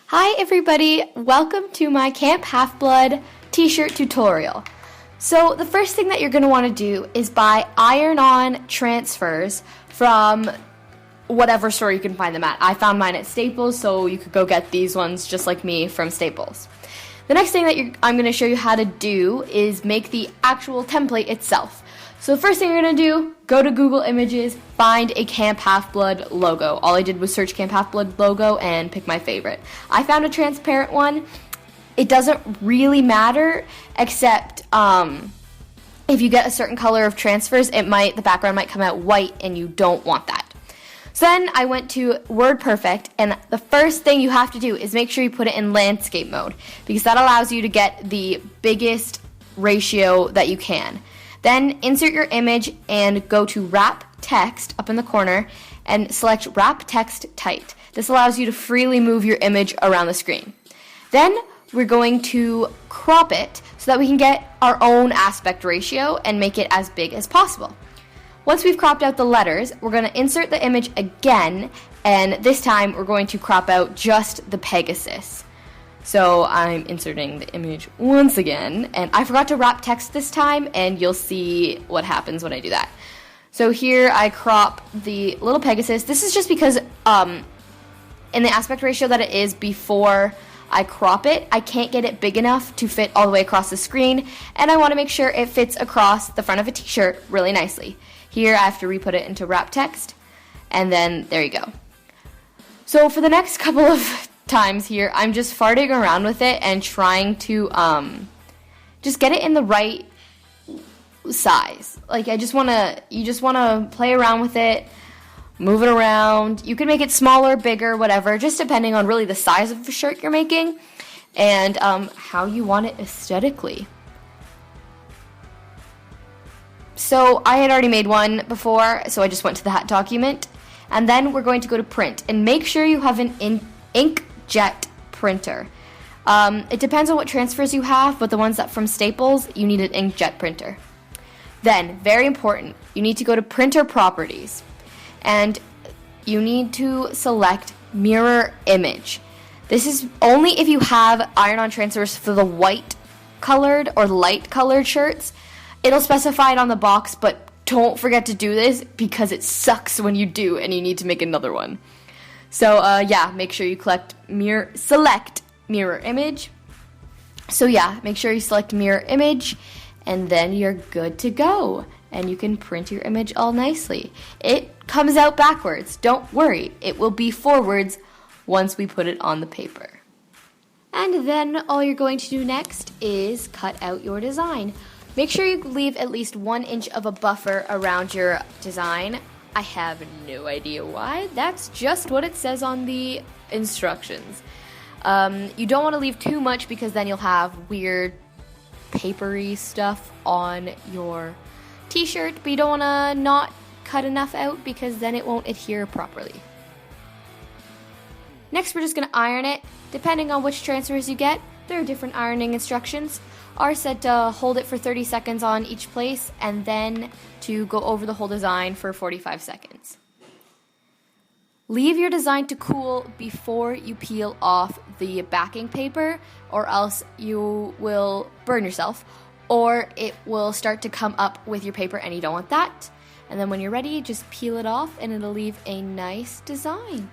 Hi everybody, welcome to my Camp Half-Blood t-shirt tutorial. So the first thing that you're going to want to do is buy iron-on transfers from whatever store you can find them at. I found mine at Staples, so you could go get these ones just like me from Staples. The next thing that I'm going to show you how to do is make the actual template itself. So the first thing you're going to do, go to Google Images, find a Camp Half-Blood logo. All I did was search Camp Half-Blood logo and pick my favorite. I found a transparent one. It doesn't really matter, except if you get a certain color of transfers, the background might come out white, and you don't want that. So then I went to WordPerfect, and the first thing you have to do is make sure you put it in landscape mode, because that allows you to get the biggest ratio that you can. Then insert your image and go to Wrap Text up in the corner and select Wrap Text Tight. This allows you to freely move your image around the screen. Then we're going to crop it so that we can get our own aspect ratio and make it as big as possible. Once we've cropped out the letters, we're going to insert the image again, and this time we're going to crop out just the Pegasus. So I'm inserting the image once again, and I forgot to wrap text this time, and you'll see what happens when I do that. So here I crop the little Pegasus. This is just because in the aspect ratio that it is before I crop it, I can't get it big enough to fit all the way across the screen, and I want to make sure it fits across the front of a t-shirt really nicely. Here I have to re-put it into wrap text, and then there you go. So for the next couple of times here, I'm just farting around with it and trying to just get it in the right size. Like you just want to play around with it, move it around. You can make it smaller, bigger, whatever, just depending on really the size of the shirt you're making and how you want it aesthetically. So I had already made one before, so I just went to the hat document, and then we're going to go to print and make sure you have an inkjet printer. It depends on what transfers you have, but the ones that from Staples, you need an inkjet printer. Then, very important, you need to go to printer properties, and you need to select mirror image. This is only if you have iron-on transfers for the white colored or light colored shirts. It'll specify it on the box, but don't forget to do this because it sucks when you do and you need to make another one. So yeah, make sure you select mirror image. So yeah, make sure you select mirror image, and then you're good to go. And you can print your image all nicely. It comes out backwards. Don't worry, it will be forwards once we put it on the paper. And then all you're going to do next is cut out your design. Make sure you leave at least 1 inch of a buffer around your design. I have no idea why. That's just what it says on the instructions. You don't want to leave too much because then you'll have weird papery stuff on your t-shirt, but you don't want to not cut enough out because then it won't adhere properly. Next, we're just going to iron it. Depending on which transfers you get, there are different ironing instructions. Ours said to hold it for 30 seconds on each place and then to go over the whole design for 45 seconds. Leave your design to cool before you peel off the backing paper, or else you will burn yourself, or it will start to come up with your paper and you don't want that. And then when you're ready, just peel it off and it'll leave a nice design.